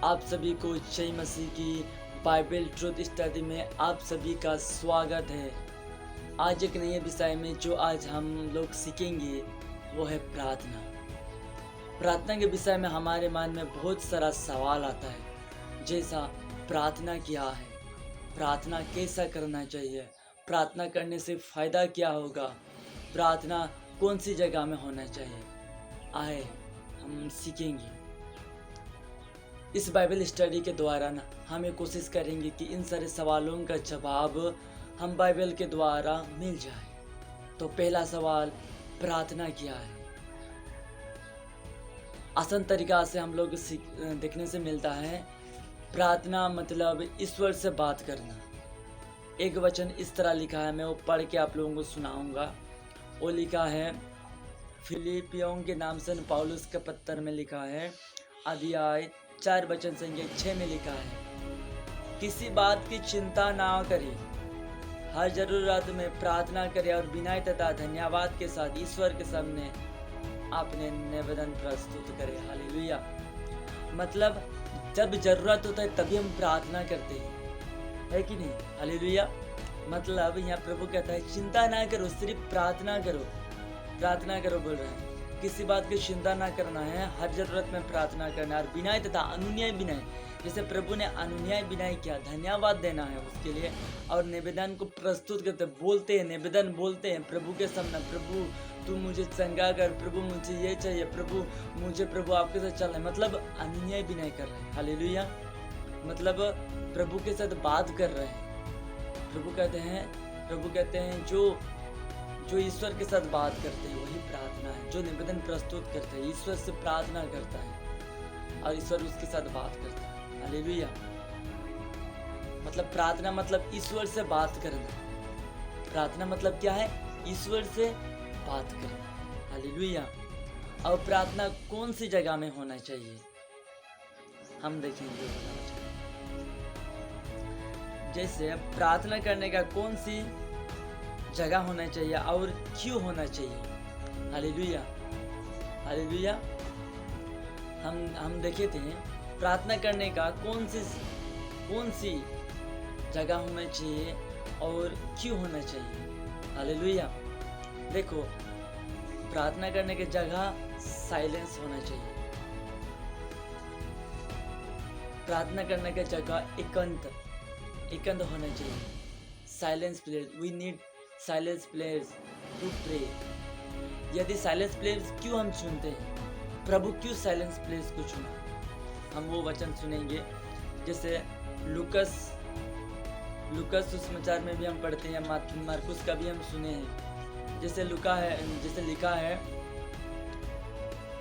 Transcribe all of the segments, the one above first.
आप सभी को जय मसीह की बाइबल ट्रुथ स्टडी में आप सभी का स्वागत है। आज एक नए विषय में जो आज हम लोग सीखेंगे वो है प्रार्थना। प्रार्थना के विषय में हमारे मन में बहुत सारा सवाल आता है, जैसा प्रार्थना क्या है, प्रार्थना कैसा करना चाहिए, प्रार्थना करने से फ़ायदा क्या होगा, प्रार्थना कौन सी जगह में होना चाहिए। आए हम सीखेंगे। इस बाइबल स्टडी के द्वारा ना हम ये कोशिश करेंगे कि इन सारे सवालों का जवाब हम बाइबल के द्वारा मिल जाए। तो पहला सवाल, प्रार्थना क्या है? आसान तरीका से हम लोग देखने से मिलता है, प्रार्थना मतलब ईश्वर से बात करना। एक वचन इस तरह लिखा है, मैं वो पढ़ के आप लोगों को सुनाऊंगा। वो लिखा है फिलिपियों के नाम से पौलुस के पत्र में लिखा है, अध्याय 4 वचन संख्या 6 में लिखा है, किसी बात की चिंता ना करे, हर जरूरत में प्रार्थना करे और विनय तथा धन्यवाद के साथ ईश्वर के सामने अपने निवेदन प्रस्तुत करे। हालेलुया। मतलब जब जरूरत होता है तभी हम प्रार्थना करते हैं, है कि नहीं? हालेलुया। मतलब यहाँ प्रभु कहता है चिंता ना करो, सिर्फ प्रार्थना करो। प्रार्थना करो बोल रहे हैं, किसी बात की चिंता ना करना है, हर जरूरत में प्रार्थना करना है और विनय तथा अनुनय विनय, जैसे प्रभु ने अनुनय विनय किया, धन्यवाद देना है उसके लिए और निवेदन को प्रस्तुत करते बोलते हैं, निवेदन बोलते हैं प्रभु के सामने, प्रभु तू मुझे चंगा कर, प्रभु मुझे ये चाहिए, प्रभु आपके साथ चलना है। मतलब अनुनय विनय कर रहे हैं। हालेलुया। मतलब प्रभु के साथ बात कर रहे हैं। प्रभु कहते हैं जो ईश्वर के साथ बात करते हैं वही प्रार्थना है। जो निवेदन प्रस्तुत करते हैं ईश्वर से प्रार्थना करता है और ईश्वर उसके साथ बात करता है। हालेलुया। मतलब प्रार्थना मतलब ईश्वर से बात करना। प्रार्थना मतलब क्या है? ईश्वर से बात करना। हालेलुया। और प्रार्थना कौन सी जगह में होना चाहिए हम देखेंगे। जैसे प्रार्थना करने का कौन सी जगह होना चाहिए और क्यों होना चाहिए। हालेलुया। हालेलुया। हम देखे थे प्रार्थना करने का कौन सी जगह होना चाहिए और क्यों होना चाहिए। हालेलुया। देखो, प्रार्थना करने की जगह साइलेंस होना चाहिए। प्रार्थना करने की जगह एकांत होना चाहिए। Silence place, we need silence place to pray. यदि साइलेंस प्लेस क्यों हम चुनते हैं, प्रभु क्यों साइलेंस प्लेस को चुना, हम वो वचन सुनेंगे। जैसे लूकस सुसमाचार में भी हम पढ़ते हैं, मार्कुस का भी हम सुने हैं। जैसे लिखा है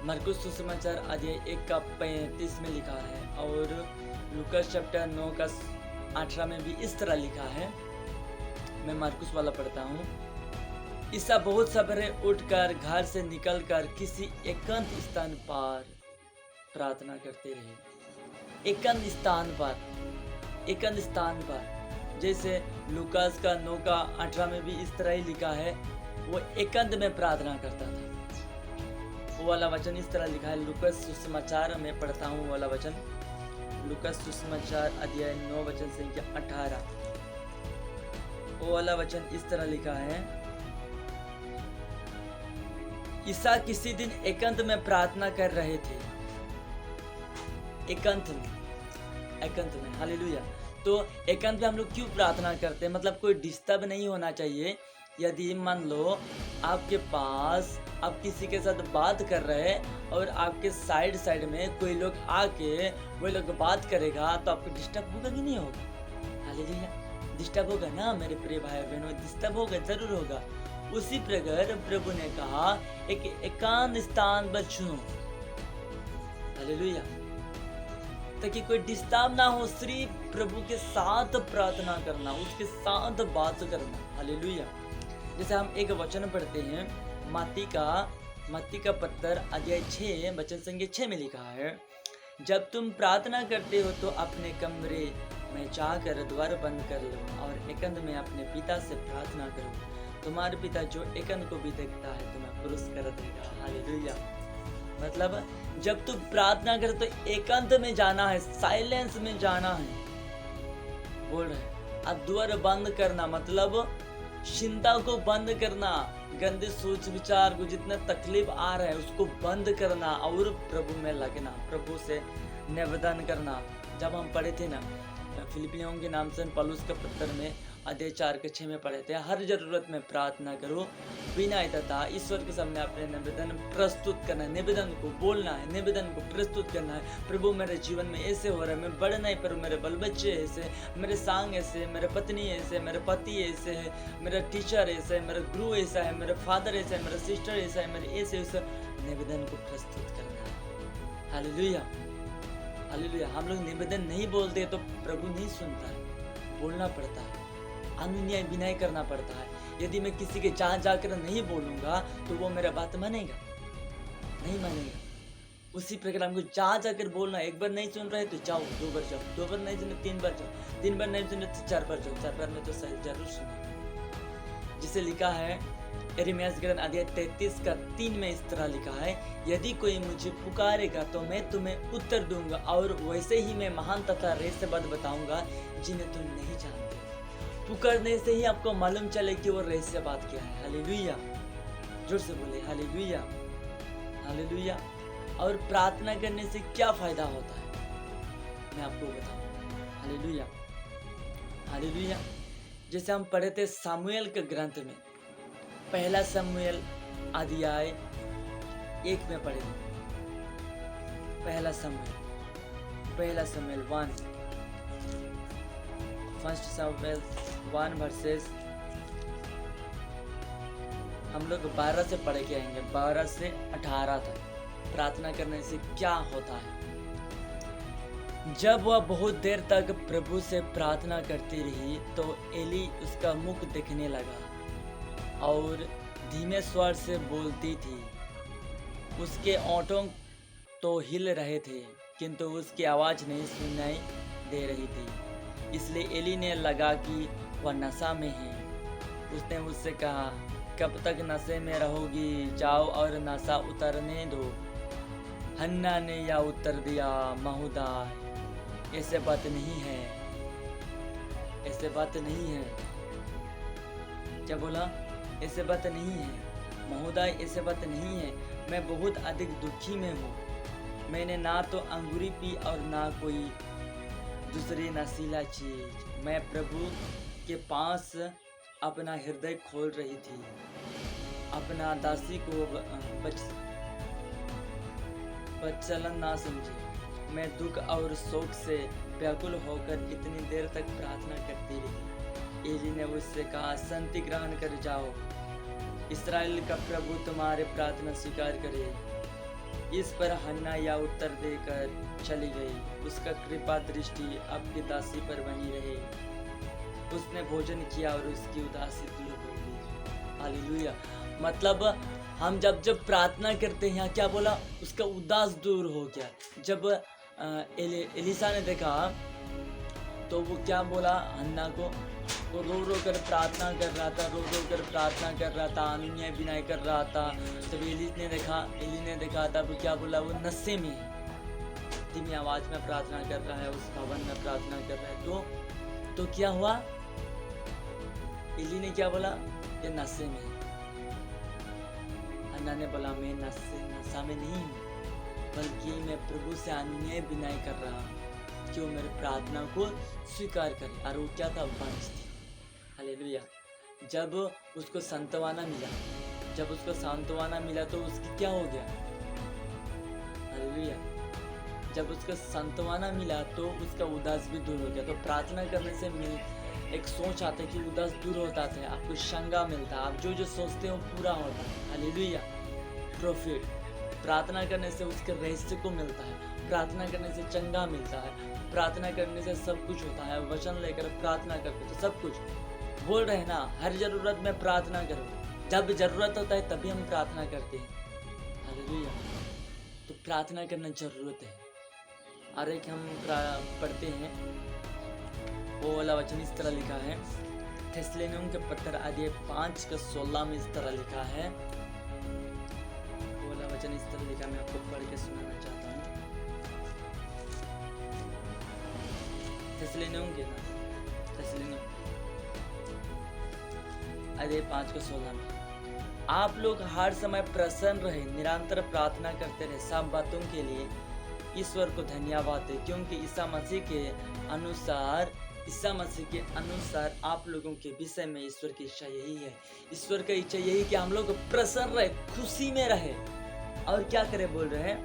मार्कुस सुसमाचार अध्याय 1 का 35 में लिखा है और लूकस चैप्टर 9 का 18 में भी इस तरह लिखा है। मैं मार्कुस वाला पढ़ता हूँ। ईसा बहुत सवेरे उठकर घर से निकलकर किसी एकांत स्थान पर प्रार्थना करते रहे। एकांत स्थान पर जैसे लूकास का 9 का 18 में भी इस तरह ही लिखा है, वो एकांत में प्रार्थना करता था। वो वाला वचन इस तरह लिखा है, लूकास सुसमाचार में पढ़ता हूँ वाला वचन, लूकास सुसमाचार अध्याय 9 वचन संख्या 18। वो वाला वचन इस तरह लिखा है, ईसा किसी दिन एकांत में प्रार्थना कर रहे थे। एकांत में। हालेलुया। तो एकांत में हम लोग क्यों प्रार्थना करते हैं? मतलब कोई डिस्टर्ब नहीं होना चाहिए। यदि मान लो आपके पास आप किसी के साथ बात कर रहे हैं और आपके साइड में कोई लोग आके वो लोग बात करेगा तो आपको डिस्टर्ब होगा कि नहीं होगा? हालेलुया। डिस्टर्ब होगा ना मेरे प्रिय भाई बहनों, डिस्टर्ब होगा, जरूर होगा। उसी प्रकार प्रभु ने कहा एक एकांत स्थान पर चुनो। हालेलुया। ताकि कोई डिस्टर्ब ना हो, सिर्फ प्रभु के साथ प्रार्थना करना, उसके साथ बात करना। हालेलुया। जैसे हम एक वचन पढ़ते हैं, मत्ती का पत्र अध्याय 6 वचन संख्या 6 में लिखा है, जब तुम प्रार्थना करते हो तो अपने कमरे में जाकर द्वार बंद कर लो और एकांत में अपने पिता से प्रार्थना करो। तुम्हारे पिता जो एकांत को भी देखता है तुम्हें पुरस्कार देगा। हालेलुया। मतलब जब तू प्रार्थना करे तो एकांत में जाना है, साइलेंस में जाना है। बोल रहे अब द्वार बंद करना मतलब चिंता को बंद करना, गंदे सोच विचार को, जितना तकलीफ आ रहा है उसको बंद करना और प्रभु में लगना, प्रभु से निवेदन करना। जब हम पढ़े थे ना फिलिपियों के नाम से पौलुस के पत्र में अध्याय 4-6 में पढ़े थे, हर जरूरत में प्रार्थना करो बिना तथा ईश्वर के सामने अपने निवेदन प्रस्तुत करना है, निवेदन को बोलना है, निवेदन को प्रस्तुत करना है। प्रभु मेरे जीवन में ऐसे हो रहा है, मैं बढ़ नहीं पर मेरे बल बच्चे ऐसे, मेरे सांग ऐसे, मेरे पत्नी ऐसे, मेरे पति ऐसे है, मेरा टीचर ऐसा है, मेरा गुरु ऐसा है, मेरे फादर ऐसा है, मेरा सिस्टर ऐसा है, मेरे ऐसे ऐसा निवेदन को प्रस्तुत करना है। Hallelujah hallelujah. हम लोग निवेदन नहीं बोलते तो प्रभु नहीं सुनता है, बोलना पड़ता है, अनुन्याय विनय करना पड़ता है। यदि मैं किसी के जहाँ जाकर नहीं बोलूँगा तो वो मेरा बात मानेगा नहीं मानेगा। उसी प्रकार हमको जहाँ जाकर बोलना, एक बार नहीं सुन रहे तो जाओ 2 बार जाओ, 2 बार नहीं सुने 3 बार जाओ, 3 बार नहीं सुने तो 4 बार जाओ, 4 बार में तो सही जरूर सुनो। जिसे लिखा है यिर्मयाह ग्रंथ अध्याय 33 का 3 में इस तरह लिखा है, यदि कोई मुझे पुकारेगा तो मैं तुम्हें उत्तर दूंगा और वैसे ही मैं महान तथा रहस्यवाद बताऊंगा जिन्हें तुम नहीं जानते। पुकारने से ही आपको मालूम चले कि वो रहस्यवाद क्या है। हालेलुया, जोर से बोले हालेलुया हालेलुया। और प्रार्थना करने से क्या फायदा होता है मैं आपको बताऊं। Hallelujah hallelujah. जैसे हम पढ़े थे सामुएल के ग्रंथ में, पहला सामुएल अध्याय 1 में पढ़े, पहला सामुएल 1 फर्स्ट सामुएल 1 वर्सेस हम लोग 12 से पढ़ के आएंगे, 12 से 18 तक। प्रार्थना करने से क्या होता है। जब वह बहुत देर तक प्रभु से प्रार्थना करती रही तो एली उसका मुख देखने लगा और धीमे स्वर से बोलती थी। उसके ओंठों तो हिल रहे थे किंतु उसकी आवाज़ नहीं सुनाई दे रही थी, इसलिए एली ने लगा कि वह नशा में है। उसने मुझसे कहा, कब तक नशे में रहोगी, जाओ और नशा उतरने दो। हन्ना ने या उत्तर दिया, महोदय ऐसे बात नहीं है, ऐसे बात नहीं है। क्या बोला? ऐसे बात नहीं है महोदय, ऐसे बात नहीं है। मैं बहुत अधिक दुखी में हूँ। मैंने ना तो अंगूरी पी और ना कोई दूसरी नशीला चीज। मैं प्रभु के पास अपना हृदय खोल रही थी, अपना दासी को बचलन ना समझे। मैं दुख और शोक से व्याकुल होकर इतनी देर तक प्रार्थना करती रही। एली ने उससे कहा, शांति ग्रहण कर जाओ, इस्राएल का प्रभु तुम्हारे प्रार्थना स्वीकार करे। इस पर हन्ना या उत्तर देकर चली गई। उसका कृपा दृष्टि आपकी दासी पर बनी रहे। उसने भोजन किया और उसकी उदासी दूर हो गई। हालेलुया। मतलब हम जब प्रार्थना करते हैं, यहाँ क्या बोला, उसका उदास दूर हो गया। जब एलिसा ने देखा तो वो क्या बोला हन्ना को, वो रो रो कर प्रार्थना कर रहा था, रो रो कर प्रार्थना कर रहा था, अनुन्याय विनय कर रहा था। तब एली ने देखा तब क्या बोला, वो नशे में है, धीमी आवाज में प्रार्थना कर रहा है, उस भवन में प्रार्थना कर रहा है। तो क्या हुआ, एली ने क्या बोला, ये नशे में है। हन्ना ने बोला, मैं नशा में नहीं हूँ, बल्कि मैं प्रभु से अनुन्याय विनय कर रहा हूँ कि वो मेरे प्रार्थना को स्वीकार करे। और वो क्या था, वंश थी। हालेलुया। जब उसको सांत्वना मिला तो उसकी क्या हो गया। हालेलुया। जब उसको सांत्वना मिला तो उसका उदास भी दूर हो गया। तो प्रार्थना करने से एक सोच आता है कि उदास दूर होता है, आपको शंगा मिलता है, आप जो सोचते हो पूरा होता है। हालेलुया। प्रॉफिट, प्रार्थना करने से उसके रहस्य को मिलता है, प्रार्थना करने से चंगा मिलता है, प्रार्थना करने से सब कुछ होता है। वचन लेकर प्रार्थना करते तो सब कुछ बोल रहे ना, हर जरूरत में प्रार्थना करो। जब जरूरत होता है तभी हम प्रार्थना करते हैं। हालेलुया। तो प्रार्थना करना जरूरत है। और एक हम पढ़ते हैं, वो वाला वचन इस तरह लिखा है, थिस्सलुनीकियों के पत्र अध्याय 5 का 16 में इस तरह लिखा है। वो वाला वचन इस तरह लिखा, मैं आपको पढ़ के सुनाना चाहता हूँ। थेसलोनियों के ना, थेसलोनियों अध्याय 5:16 में, आप लोग हर समय प्रसन्न रहे, निरंतर प्रार्थना करते रहे, सब बातों के लिए ईश्वर को धन्यवाद दे, क्योंकि ईसा मसीह के अनुसार आप लोगों के विषय में ईश्वर की इच्छा यही है। ईश्वर की इच्छा यही कि हम लोग प्रसन्न रहे, खुशी में रहे। और क्या करें बोल रहे हैं,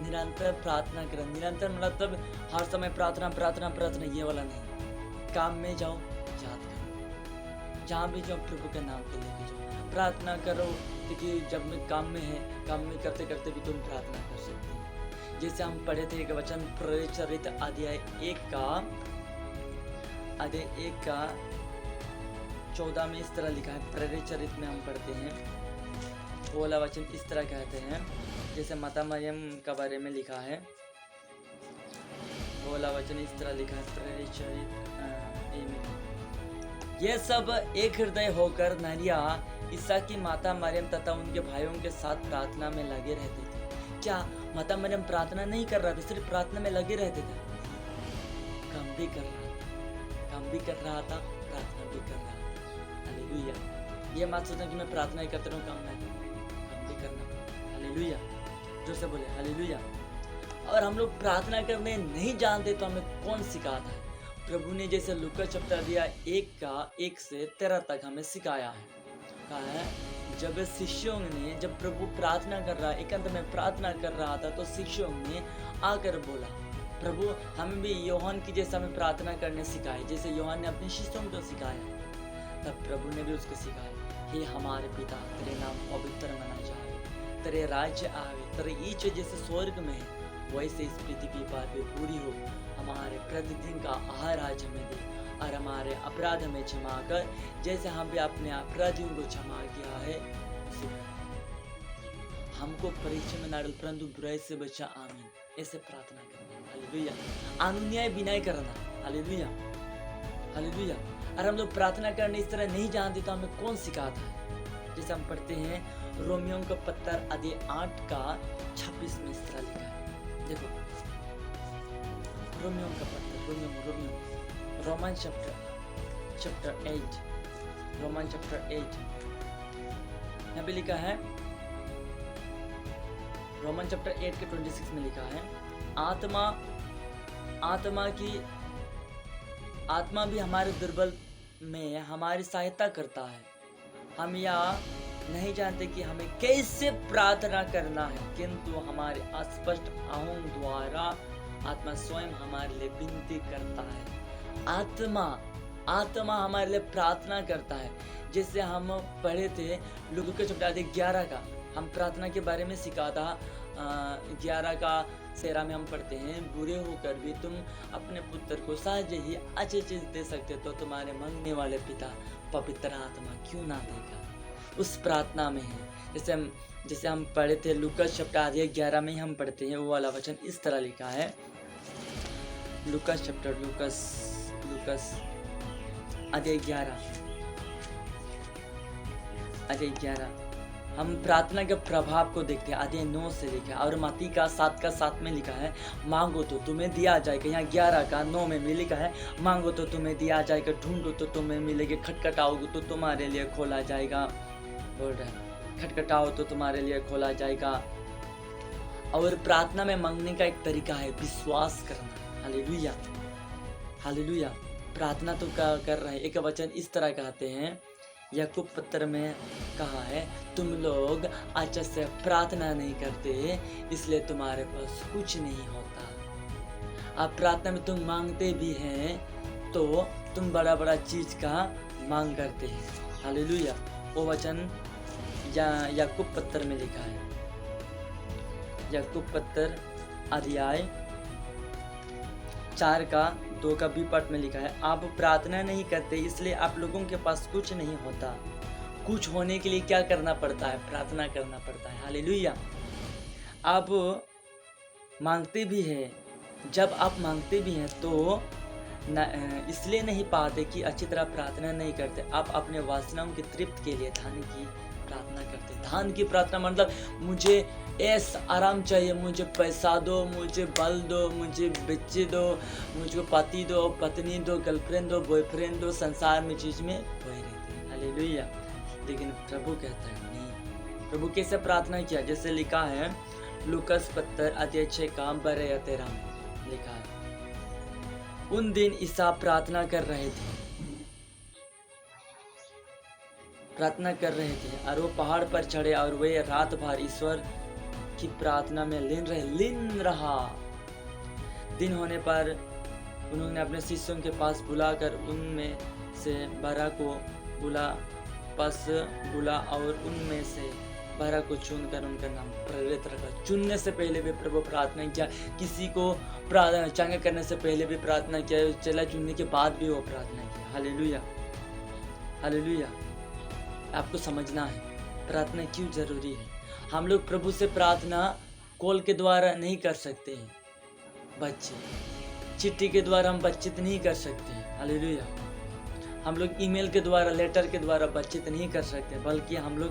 निरंतर प्रार्थना करें। निरंतर मतलब हर समय प्रार्थना प्रार्थना प्रार्थना, ये वाला नहीं। काम में जाओ, याद करो, जहाँ भी जाओ प्रभु के नाम को लेके जाओ, प्रार्थना करो। क्योंकि जब मैं काम में है, काम में करते करते भी तुम प्रार्थना कर सकते हो। जैसे हम पढ़े थे एक वचन प्रेरित चरित्र अध्याय 1 का 14 में इस तरह लिखा है। प्रेरित चरित्र में हम पढ़ते हैं, वो वाला वचन इस तरह कहते हैं, जैसे माता मरियम का बारे में लिखा है। वो वाला वचन इस तरह लिखा है प्रेरित चरित्र। ये सब एक हृदय होकर मरिया, ईसा की माता मरियम तथा उनके भाइयों के साथ प्रार्थना में लगे रहते थे। क्या माता मरियम प्रार्थना नहीं कर रहा था, सिर्फ प्रार्थना में लगे रहते थे? काम भी कर रहा था, प्रार्थना भी कर रहा था। हालेलुया। ये मत सोचना कि मैं प्रार्थना ही करता रहूं, काम भी करना। हालेलुया, जो से बोले हालेलुया। और हम लोग प्रार्थना करने नहीं जानते तो हमें कौन सिखाता है? प्रभु ने जैसे लूका चैप्टर अध्याय 1 से 13 तक हमें सिखाया है। कहा है, जब प्रभु प्रार्थना कर रहा, एकांत में प्रार्थना कर रहा था, तो शिष्यों ने आकर बोला, प्रभु हमें भी यूहन्ना की जैसा हमें प्रार्थना करने सिखाए, जैसे यूहन्ना ने अपने शिष्यों को सिखाया। तब प्रभु ने भी उसको सिखाया, हे हमारे पिता, तेरे नाम पवित्र माना जाए, तेरे राज्य आवे, तेरी इच्छा जैसे स्वर्ग में है वैसे इस पृथ्वी पर भी पूरी हो। हमारे प्रतिदिन का आहार आज हमें दे, और हमारे अपराध में क्षमा कर, जैसे हम भी अपने अपराधियों को क्षमा किया है। हमको परीक्षा में न डाल, परंतु बुराई से बचा। आमीन। ऐसे प्रार्थना करना। हालेलुया। अनुन्याय विनय करना। Hallelujah, hallelujah. और हम लोग प्रार्थना करने इस तरह नहीं जानते तो हमें कौन सिखाता है? जैसे हम पढ़ते हैं रोमियो का पत्र अध्याय 8 का 26 में इस तरह लिखा है। देखो, रोमियो का पत्र, रोमन चैप्टर 8, रोमन चैप्टर 8 यहाँ पे लिखा है, रोमन चैप्टर 8 के 26 में लिखा है, आत्मा भी हमारे दुर्बल में हमारी सहायता करता है। हम यह नहीं जानते कि हमें कैसे प्रार्थना करना है, किंतु हमारे अस्पष्ट आहों द्वारा आत्मा स्वयं हमारे लिए विनती करता है। आत्मा हमारे लिए प्रार्थना करता है। जैसे हम पढ़े थे लूका चैप्टर 11 का, हम प्रार्थना के बारे में सीखा था। 11 का 13 में हम पढ़ते हैं, बुरे होकर भी तुम अपने पुत्र को सहज ही अच्छी चीज दे सकते तो तुम्हारे मांगने वाले पिता पवित्र आत्मा क्यों ना देगा। उस प्रार्थना में है। जैसे हम पढ़े थे लूका चैप्टर 11 में हम पढ़ते हैं, वो वाला वचन इस तरह लिखा है। लूका अध्याय 11 हम प्रार्थना के प्रभाव को देखते हैं। अध्याय 9 से लिखा है, और मत्ती का 7 में लिखा है, मांगो तो तुम्हें दिया जाएगा। यहाँ 11 का 9 में भी लिखा है, मांगो तो तुम्हें दिया जाएगा, ढूंढो तो तुम्हें मिलेगा, खटखटाओगे तो तुम्हारे लिए खोला जाएगा। बोल रहे हैं, खटखटाओ तो तुम्हारे लिए खोला जाएगा। और प्रार्थना में मांगने का एक तरीका है विश्वास करना। Hallelujah, hallelujah. प्रार्थना तो कर रहे हैं। एक वचन इस तरह कहते हैं, याकूब पत्र में कहा है, तुम लोग अच्छे से प्रार्थना नहीं करते, इसलिए तुम्हारे पास कुछ नहीं होता। अब प्रार्थना में तुम मांगते भी हैं तो तुम बड़ा बड़ा चीज का मांग करते हैं। हालेलुया। वो वचन याकूब पत्र में लिखा है, याकूब पत्र अध्याय 4 का 2 का बी पार्ट में लिखा है, आप प्रार्थना नहीं करते इसलिए आप लोगों के पास कुछ नहीं होता। कुछ होने के लिए क्या करना पड़ता है? प्रार्थना करना पड़ता है। हालेलुया। आप मांगते भी हैं, जब आप मांगते भी हैं तो इसलिए नहीं पाते कि अच्छी तरह प्रार्थना नहीं करते। आप अपने वासनाओं की तृप्ति के लिए धन की प्रार्थना करते हैं। धन की प्रार्थना मतलब मुझे ऐस आराम चाहिए, मुझे पैसा दो, मुझे बल दो, मुझे बच्चे दो, मुझको पति दो, पत्नी दो, गर्लफ्रेंड दो, बॉयफ्रेंड दो, संसार में चीज़ में वही रहती है। हालेलुया। लेकिन प्रभु कहता है नहीं। प्रभु कैसे प्रार्थना किया? जैसे लिखा है लूकस 5:6 लिखा है, उन दिन ईसा प्रार्थना कर रहे थे और वो पहाड़ पर चढ़े और वे रात भर ईश्वर की प्रार्थना में लीन रहा। दिन होने पर उन्होंने अपने शिष्यों के पास बुलाकर उनमें से 12 को बुला और उनमें से 12 को चुनकर उनका नाम प्रेरित रखा। चुनने से पहले भी प्रभु प्रार्थना किया, किसी को चंगा करने से पहले भी प्रार्थना किया, चला चुनने के बाद भी वो प्रार्थना किया। Hallelujah, hallelujah. आपको समझना है प्रार्थना क्यों जरूरी है। हम लोग प्रभु से प्रार्थना कॉल के द्वारा नहीं कर सकते हैं, चिट्ठी के द्वारा हम बातचीत नहीं कर सकते हैं। हालेलुया। हम लोग ईमेल के द्वारा, लेटर के द्वारा बातचीत नहीं कर सकते, बल्कि हम लोग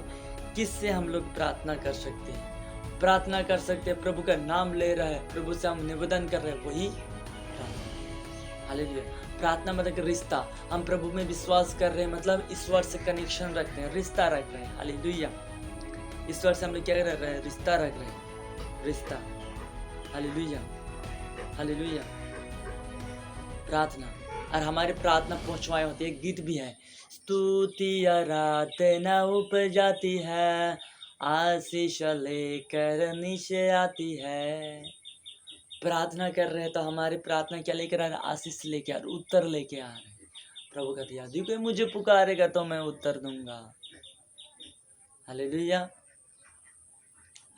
किससे हम लोग प्रार्थना कर सकते हैं? प्रार्थना कर सकते हैं, प्रभु का नाम ले रहे हैं, प्रभु से हम निवेदन कर रहे हैं, वही प्रार्थना। हालेलुया। प्रार्थना मतलब रिश्ता, हम प्रभु में विश्वास कर रहे हैं, मतलब ईश्वर से कनेक्शन रखते हैं, रिश्ता रख रहे हैं। हालेलुया। ईश्वर से हम लोग क्या कर रहे हैं? रिश्ता रख रहे हैं, रिश्ता। Hallelujah, hallelujah. प्रार्थना, और हमारी प्रार्थना पहुँचवाए होती है। गीत भी है, स्तुति आराधना उपजाती है, आशीष लेकर नीचे आती है। प्रार्थना कर रहे हैं तो हमारी प्रार्थना क्या लेकर आ रहे हैं? आशीष लेके आ रहे, उत्तर लेके आ रहे हैं। प्रभु कहते हैं यदि कोई मुझे पुकारेगा तो मैं उत्तर दूंगा। Hallelujah,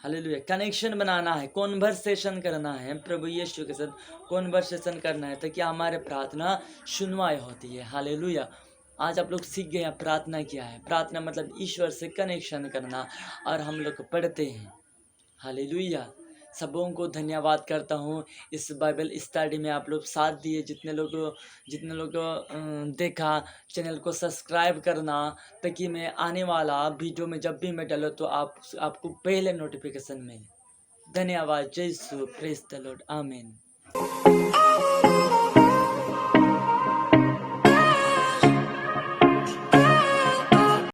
hallelujah. कनेक्शन बनाना है, कॉन्वर्सेशन करना है, प्रभु यीशु के साथ कॉन्वर्सेशन करना है, ताकि हमारे प्रार्थना सुनवाई होती है। हालेलुया। आज आप लोग सीख गए हैं प्रार्थना क्या है। प्रार्थना मतलब ईश्वर से कनेक्शन करना, और हम लोग पढ़ते हैं। हालेलुया। सबों को धन्यवाद करता हूँ इस बाइबल स्टडी में आप लोग साथ दिए। जितने लोग देखा, चैनल को सब्सक्राइब करना, ताकि मैं आने वाला वीडियो में जब भी मैं डालूँ तो आपको पहले नोटिफिकेशन मिले। धन्यवाद। जय यीशु, प्रेज द लॉर्ड, आमीन।